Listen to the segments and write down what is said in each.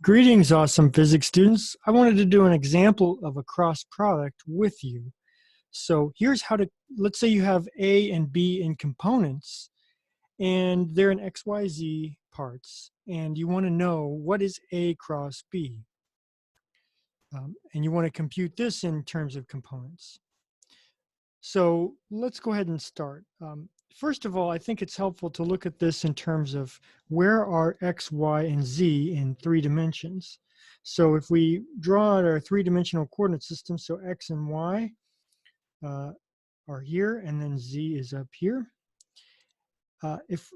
Greetings, awesome physics students. I wanted to do an example of a cross product with you. So here's how to, let's say you have A and B in components, and they're in XYZ parts, and you want to know what is A cross B. And you want to compute this in terms of components. So let's go ahead and start. First of all, I think it's helpful to look at this in terms of where are X, Y, and Z in 3 dimensions. So if we draw out our 3-dimensional coordinate system, so X and Y are here, and then Z is up here.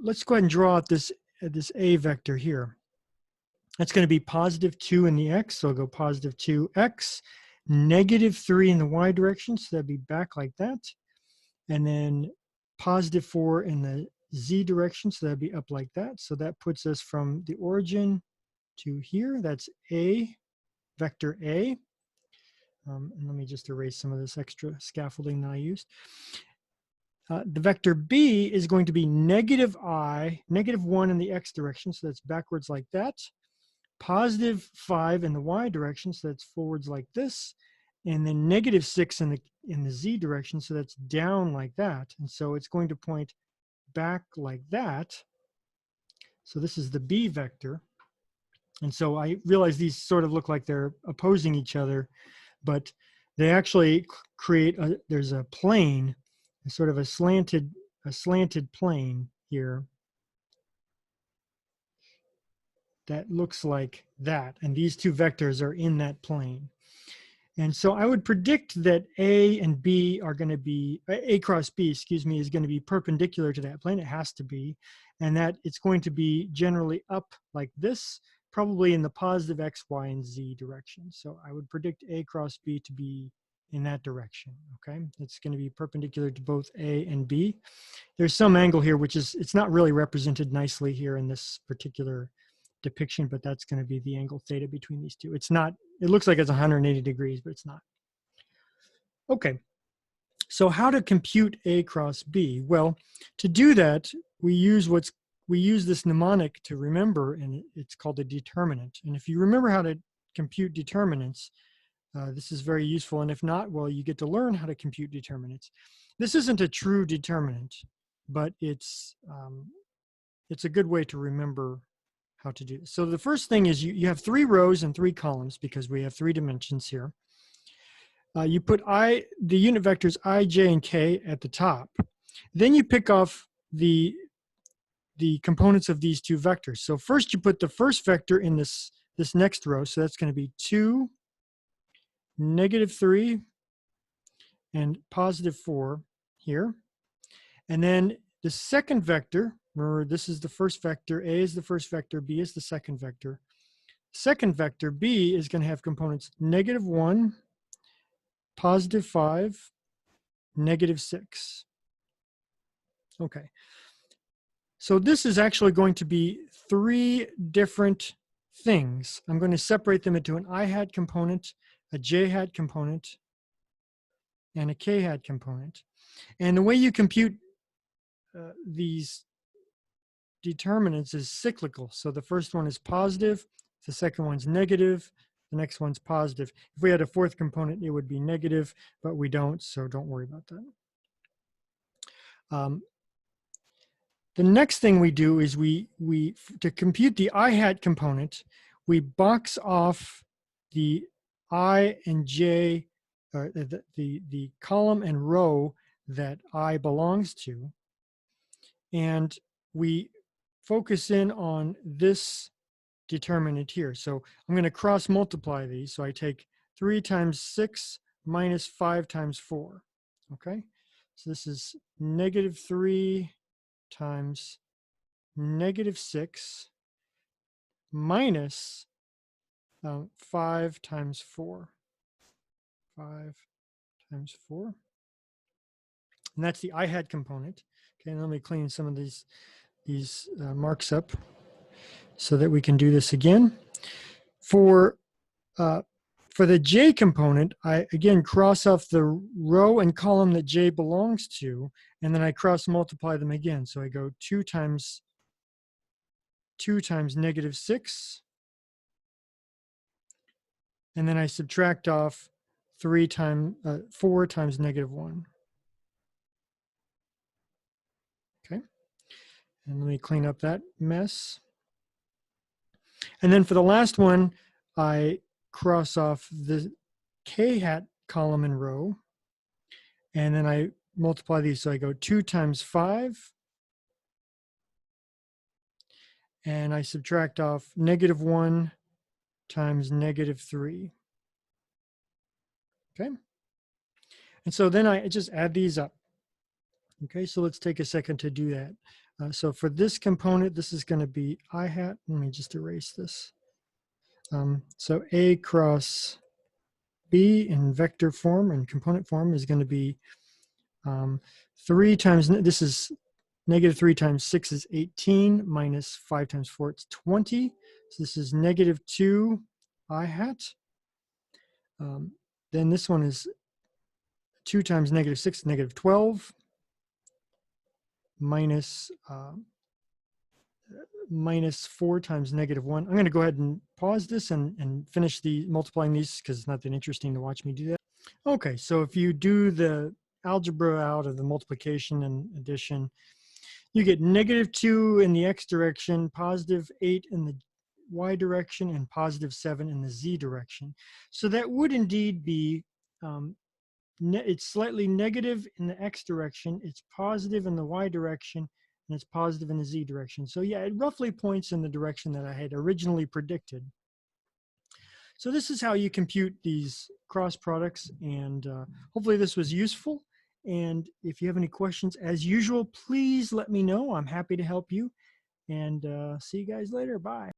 Let's go ahead and draw out this A vector here. That's going to be +2 in the X, so I'll go +2X, -3 in the Y direction, so that'd be back like that. And then +4 in the Z direction, so that'd be up like that. So that puts us from the origin to here. That's A, vector A. And let me just erase some of this extra scaffolding that I used. The vector B is going to be -1 in the X direction, so that's backwards like that. +5 in the Y direction, so that's forwards like this. And then -6 in the Z direction, so that's down like that. And so it's going to point back like that. So this is the B vector. And so I realize these sort of look like they're opposing each other, but they actually create there's a plane, sort of a slanted plane here that looks like that. And these two vectors are in that plane. And so I would predict that A and B are going to be, A cross B, excuse me, is going to be perpendicular to that plane. It has to be. And that it's going to be generally up like this, probably in the positive X, Y, and Z direction. So I would predict A cross B to be in that direction, okay? It's going to be perpendicular to both A and B. There's some angle here, which is, it's not really represented nicely here in this particular depiction, but that's going to be the angle theta between these two. It's not, it looks like it's 180 degrees, but it's not. Okay, so how to compute A cross B? Well, to do that, we use this mnemonic to remember, and it's called a determinant. And if you remember how to compute determinants, this is very useful. And if not, well, you get to learn how to compute determinants. This isn't a true determinant, but it's a good way to remember how to do this. So the first thing is you have 3 rows and 3 columns because we have 3 dimensions here. You put the unit vectors I, J, and K at the top. Then you pick off the components of these 2 vectors. So first you put the first vector in this next row. So that's going to be 2, -3, and +4 here. And then the second vector, remember this is the first vector, A is the first vector, B is the second vector. Second vector, B, is going to have components -1, +5, -6. Okay. So this is actually going to be 3 different things. I'm going to separate them into an I hat component, a J hat component, and a K hat component. And the way you compute these determinants is cyclical. So the first one is positive, the second one's negative, the next one's positive. If we had a fourth component, it would be negative, but we don't, so don't worry about that. The next thing we do is to compute the I hat component, we box off the I and J, or the column and row that I belongs to, and we focus in on this determinant here. So I'm going to cross multiply these. So I take 3 times 6 minus 5 times 4. Okay, so this is -3 times -6 minus 5 times 4. 5 times 4. And that's the I hat component. Okay, and let me clean some of these marks up so that we can do this again. For the J component, I again cross off the row and column that J belongs to, and then I cross multiply them again. So I go 2 times -6 And then I subtract off 4 times -1. Okay. And let me clean up that mess. And then for the last one, I cross off the k hat column and row. And then I multiply these. So I go 2 times 5. And I subtract off -1 times -3. Okay. And so then I just add these up. Okay, so let's take a second to do that. So for this component, this is going to be I hat. Let me just erase this. So A cross B in vector form and component form is going to be 3 times, this is -3 times 6 is 18, minus 5 times 4, it's 20. So this is -2 I hat. Then this one is 2 times -6, -12, minus minus 4 times -1. I'm going to go ahead and pause this and finish the multiplying these because it's not that interesting to watch me do that. Okay, so if you do the algebra out of the multiplication and addition, you get -2 in the x direction, +8 in the y direction, and +7 in the z direction. So that would indeed be, it's slightly negative in the x direction, it's positive in the y direction, and it's positive in the z direction. So yeah, it roughly points in the direction that I had originally predicted. So this is how you compute these cross products, and hopefully this was useful. And if you have any questions, as usual, please let me know. I'm happy to help you. And see you guys later. Bye.